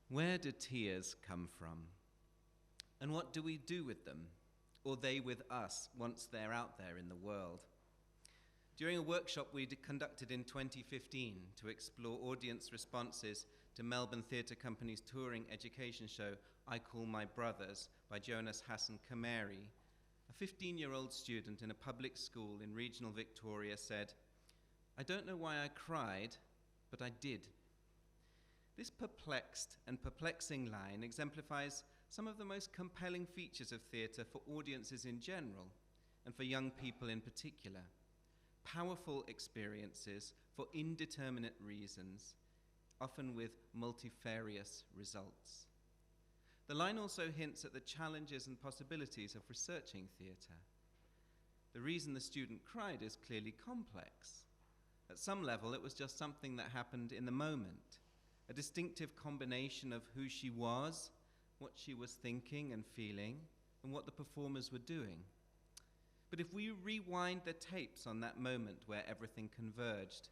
Where do tears come from? And what do we do with them, or they with us, once they're out there in the world? During a workshop we conducted in 2015 to explore audience responses to Melbourne Theatre Company's touring education show, I Call My Brothers, by Jonas Hassan Kameri, a 15-year-old student in a public school in regional Victoria said, "I don't know why I cried, but I did." This perplexed and perplexing line exemplifies some of the most compelling features of theatre for audiences in general, and for young people in particular. Powerful experiences for indeterminate reasons, often with multifarious results. The line also hints at the challenges and possibilities of researching theatre. The reason the student cried is clearly complex. At some level, it was just something that happened in the moment, a distinctive combination of who she was, what she was thinking and feeling, and what the performers were doing. But if we rewind the tapes on that moment where everything converged,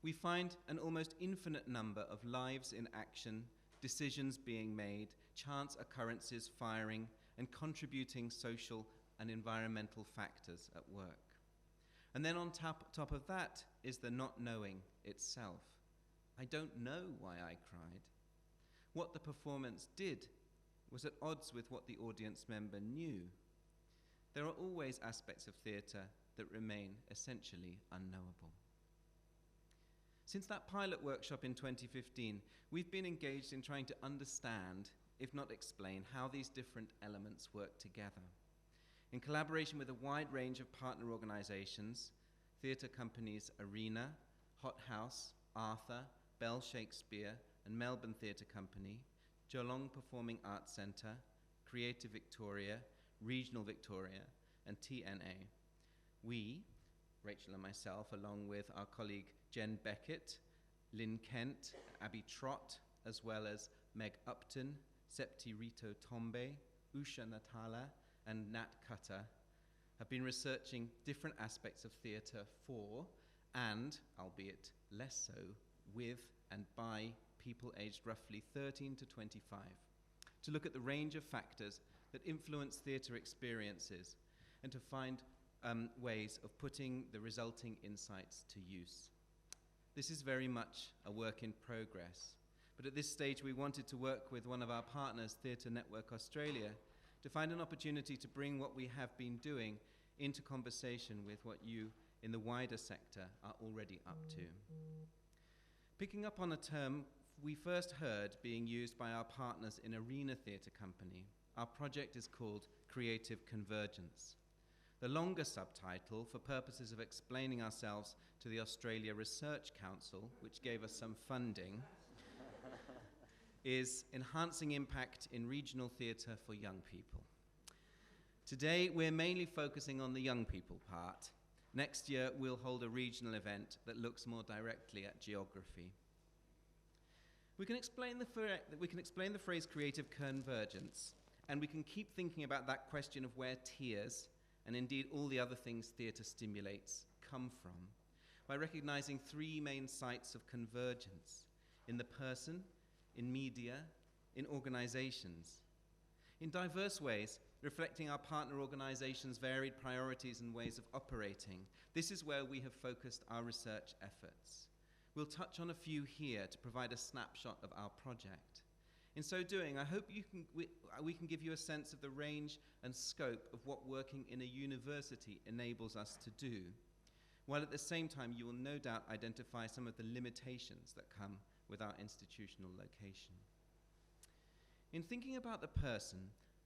we find an almost infinite number of lives in action, decisions being made, chance occurrences firing, and contributing social and environmental factors at work. And then on top of that is the not knowing itself. I don't know why I cried. What the performance did was at odds with what the audience member knew. There are always aspects of theatre that remain essentially unknowable. Since that pilot workshop in 2015, we've been engaged in trying to understand, if not explain, how these different elements work together. In collaboration with a wide range of partner organisations, theatre companies Arena, HotHouse, Arthur, Bell Shakespeare, and Melbourne Theatre Company, Geelong Arts Centre, Creative Victoria, Regional Victoria, and TNA. We, Rachel and myself, along with our colleague Jen Beckett, Lynn Kent, Abby Trott, as well as Meg Upton, Septi Rito Tombe, Usha Natala, and Nat Cutter, have been researching different aspects of theatre for, and, albeit less so, with and by people aged roughly 13 to 25, to look at the range of factors that influence theatre experiences and to find ways of putting the resulting insights to use. This is very much a work in progress, but at this stage we wanted to work with one of our partners, Theatre Network Australia, to find an opportunity to bring what we have been doing into conversation with what you in the wider sector are already up to. Picking up on a term we first heard being used by our partners in Arena Theatre Company, our project is called Creative Convergence. The longer subtitle, for purposes of explaining ourselves to the Australia Research Council, which gave us some funding, is Enhancing Impact in Regional Theatre for Young People. Today, we're mainly focusing on the young people part. Next year, we'll hold a regional event that looks more directly at geography. We can explain the phrase creative convergence, and we can keep thinking about that question of where tears, and indeed all the other things theatre stimulates, come from, by recognizing three main sites of convergence: in the person, in media, in organizations. In diverse ways, reflecting our partner organizations' varied priorities and ways of operating, this is where we have focused our research efforts. We'll touch on a few here to provide a snapshot of our project. In so doing, I hope we can give you a sense of the range and scope of what working in a university enables us to do, while at the same time you will no doubt identify some of the limitations that come with our institutional location. In thinking about the person,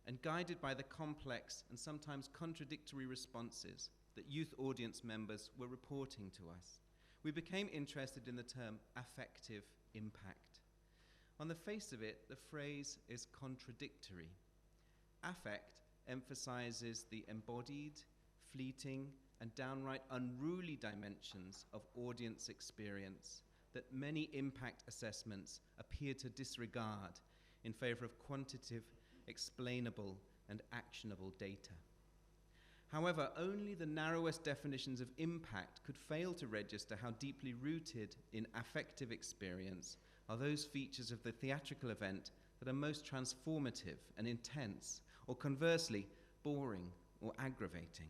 and guided by the complex and sometimes contradictory responses that youth audience members were reporting to us, we became interested in the term affective impact. On the face of it, the phrase is contradictory. Affect emphasizes the embodied, fleeting, and downright unruly dimensions of audience experience that many impact assessments appear to disregard in favor of quantitative, explainable, and actionable data. However, only the narrowest definitions of impact could fail to register how deeply rooted in affective experience are those features of the theatrical event that are most transformative and intense, or conversely, boring or aggravating.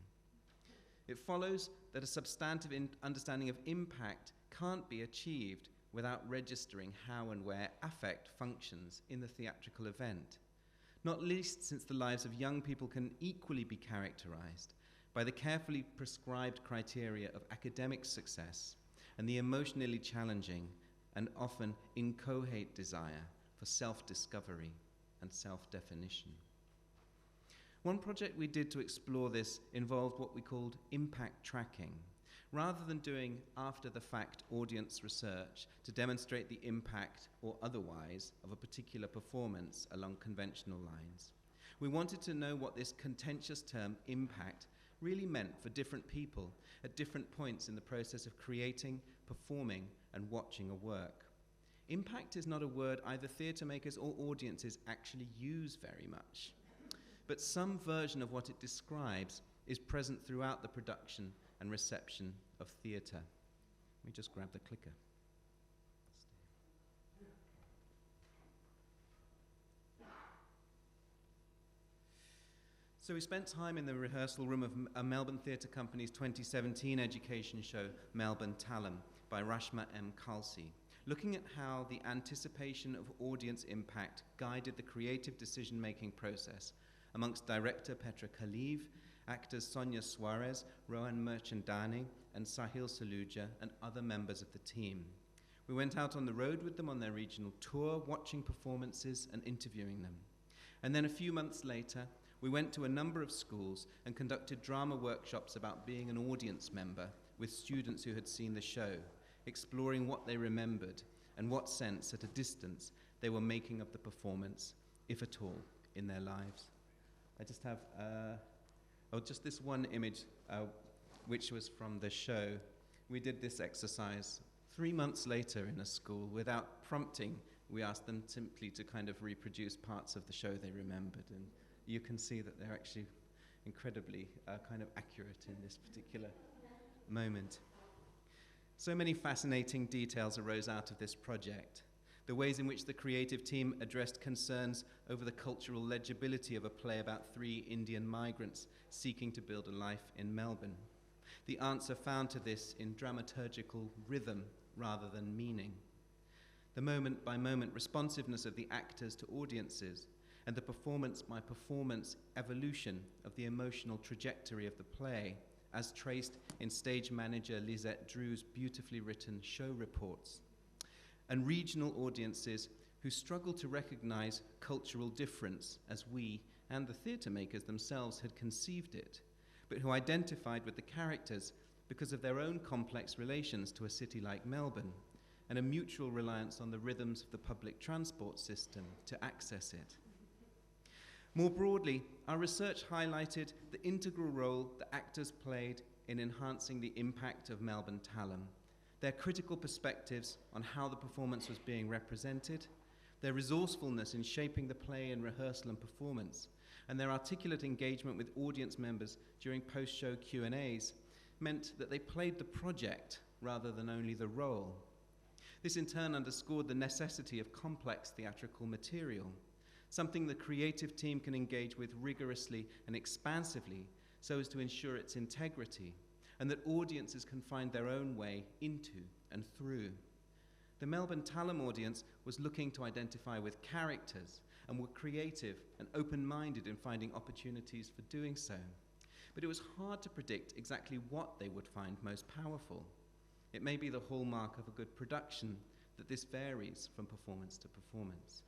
It follows that a substantive understanding of impact can't be achieved without registering how and where affect functions in the theatrical event, not least since the lives of young people can equally be characterized by the carefully prescribed criteria of academic success and the emotionally challenging and often inchoate desire for self-discovery and self-definition. One project we did to explore this involved what we called impact tracking, rather than doing after-the-fact audience research to demonstrate the impact or otherwise of a particular performance along conventional lines. We wanted to know what this contentious term impact really meant for different people at different points in the process of creating, performing, and watching a work. Impact is not a word either theatre makers or audiences actually use very much, but some version of what it describes is present throughout the production and reception of theatre. Let me just grab the clicker. So we spent time in the rehearsal room of a Melbourne Theatre Company's 2017 education show, Melbourne Talum, by Rashma M. Kalsi, looking at how the anticipation of audience impact guided the creative decision-making process amongst director Petra Khaliv, actors Sonia Suarez, Rohan Merchandani, and Sahil Saluja, and other members of the team. We went out on the road with them on their regional tour, watching performances and interviewing them. And then a few months later, we went to a number of schools and conducted drama workshops about being an audience member with students who had seen the show, exploring what they remembered and what sense at a distance they were making of the performance, if at all, in their lives. I just have just this one image, which was from the show. We did this exercise 3 months later in a school. Without prompting, we asked them simply to kind of reproduce parts of the show they remembered, and you can see that they're actually incredibly kind of accurate in this particular moment. So many fascinating details arose out of this project. The ways in which the creative team addressed concerns over the cultural legibility of a play about 3 Indian migrants seeking to build a life in Melbourne. The answer found to this in dramaturgical rhythm rather than meaning. The moment-by-moment responsiveness of the actors to audiences, and the performance-by-performance evolution of the emotional trajectory of the play, as traced in stage manager Lisette Drew's beautifully written show reports. And regional audiences who struggle to recognize cultural difference as we and the theatre makers themselves had conceived it, but who identified with the characters because of their own complex relations to a city like Melbourne and a mutual reliance on the rhythms of the public transport system to access it. More broadly, our research highlighted the integral role that actors played in enhancing the impact of Melbourne Talum, their critical perspectives on how the performance was being represented, their resourcefulness in shaping the play in rehearsal and performance, and their articulate engagement with audience members during post-show Q&As meant that they played the project rather than only the role. This in turn underscored the necessity of complex theatrical material, something the creative team can engage with rigorously and expansively so as to ensure its integrity, and that audiences can find their own way into and through. The Melbourne Talum audience was looking to identify with characters and were creative and open-minded in finding opportunities for doing so. But it was hard to predict exactly what they would find most powerful. It may be the hallmark of a good production that this varies from performance to performance.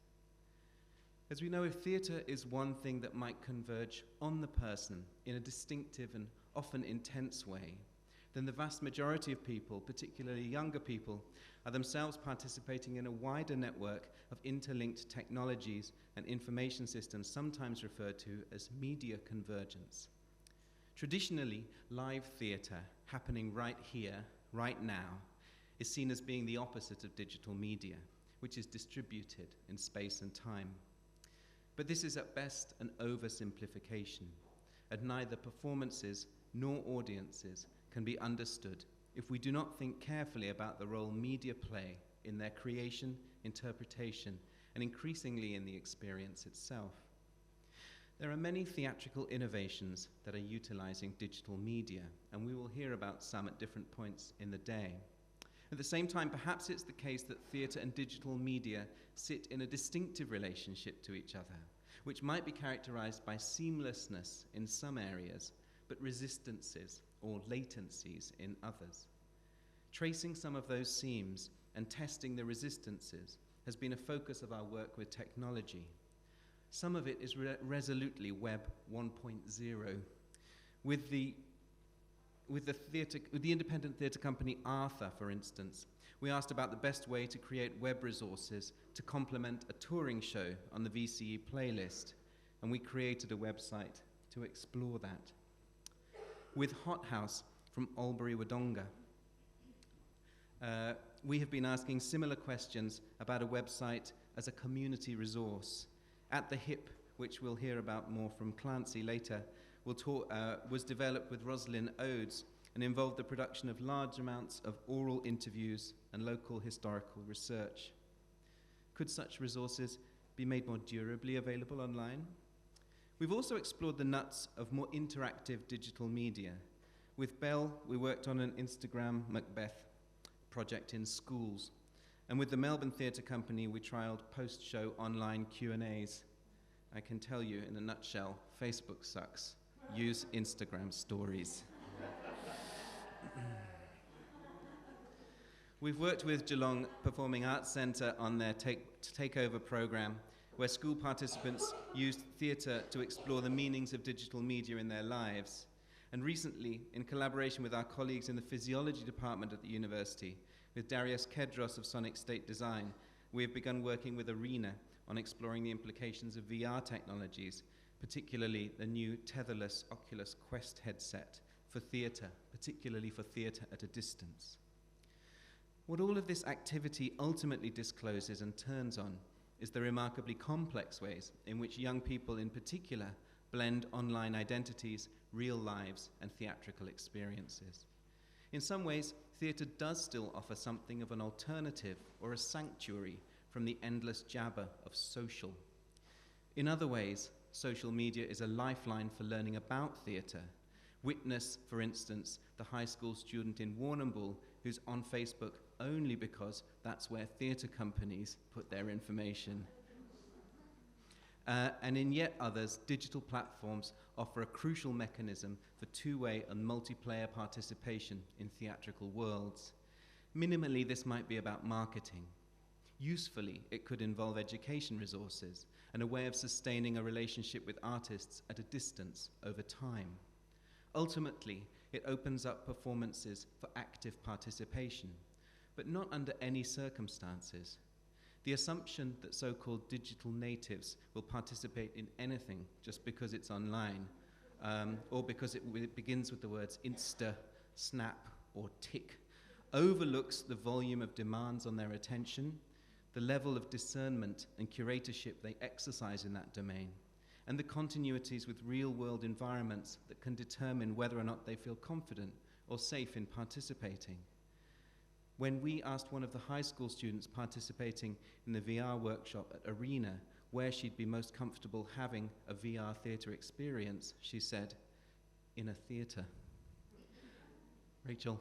As we know, if theatre is one thing that might converge on the person in a distinctive and often intense way, then the vast majority of people, particularly younger people, are themselves participating in a wider network of interlinked technologies and information systems, sometimes referred to as media convergence. Traditionally, live theatre, happening right here, right now, is seen as being the opposite of digital media, which is distributed in space and time. But this is at best an oversimplification, and neither performances nor audiences can be understood if we do not think carefully about the role media play in their creation, interpretation, and increasingly in the experience itself. There are many theatrical innovations that are utilizing digital media, and we will hear about some at different points in the day. At the same time, perhaps it's the case that theatre and digital media sit in a distinctive relationship to each other, which might be characterized by seamlessness in some areas, but resistances or latencies in others. Tracing some of those seams and testing the resistances has been a focus of our work with technology. Some of it is resolutely Web 1.0. With the independent theatre company Arthur, for instance, we asked about the best way to create web resources to complement a touring show on the VCE playlist, and we created a website to explore that. With HotHouse from Albury Wodonga, we have been asking similar questions about a website as a community resource. At the Hip, which we'll hear about more from Clancy later, was developed with Rosalind Odes and involved the production of large amounts of oral interviews and local historical research. Could such resources be made more durably available online? We've also explored the nuts of more interactive digital media. With Bell, we worked on an Instagram Macbeth project in schools. And with the Melbourne Theatre Company, we trialled post-show online Q&As. I can tell you in a nutshell, Facebook sucks. Use Instagram stories. We've worked with Geelong Performing Arts Centre on their takeover program, where school participants used theatre to explore the meanings of digital media in their lives. And recently, in collaboration with our colleagues in the physiology department at the university, with Darius Kedros of Sonic State Design, we have begun working with Arena on exploring the implications of VR technologies, particularly the new tetherless Oculus Quest headset for theatre, particularly for theatre at a distance. What all of this activity ultimately discloses and turns on is the remarkably complex ways in which young people in particular blend online identities, real lives, and theatrical experiences. In some ways, theatre does still offer something of an alternative or a sanctuary from the endless jabber of social. In other ways, social media is a lifeline for learning about theatre. Witness, for instance, the high school student in Warrnambool who's on Facebook only because that's where theatre companies put their information. And in yet others, digital platforms offer a crucial mechanism for two-way and multiplayer participation in theatrical worlds. Minimally, this might be about marketing. Usefully, it could involve education resources and a way of sustaining a relationship with artists at a distance over time. Ultimately, it opens up performances for active participation, but not under any circumstances. The assumption that so-called digital natives will participate in anything just because it's online, or because it begins with the words Insta, Snap, or Tick, overlooks the volume of demands on their attention, the level of discernment and curatorship they exercise in that domain, and the continuities with real-world environments that can determine whether or not they feel confident or safe in participating. When we asked one of the high school students participating in the VR workshop at Arena where she'd be most comfortable having a VR theatre experience, she said, "In a theatre." Rachel.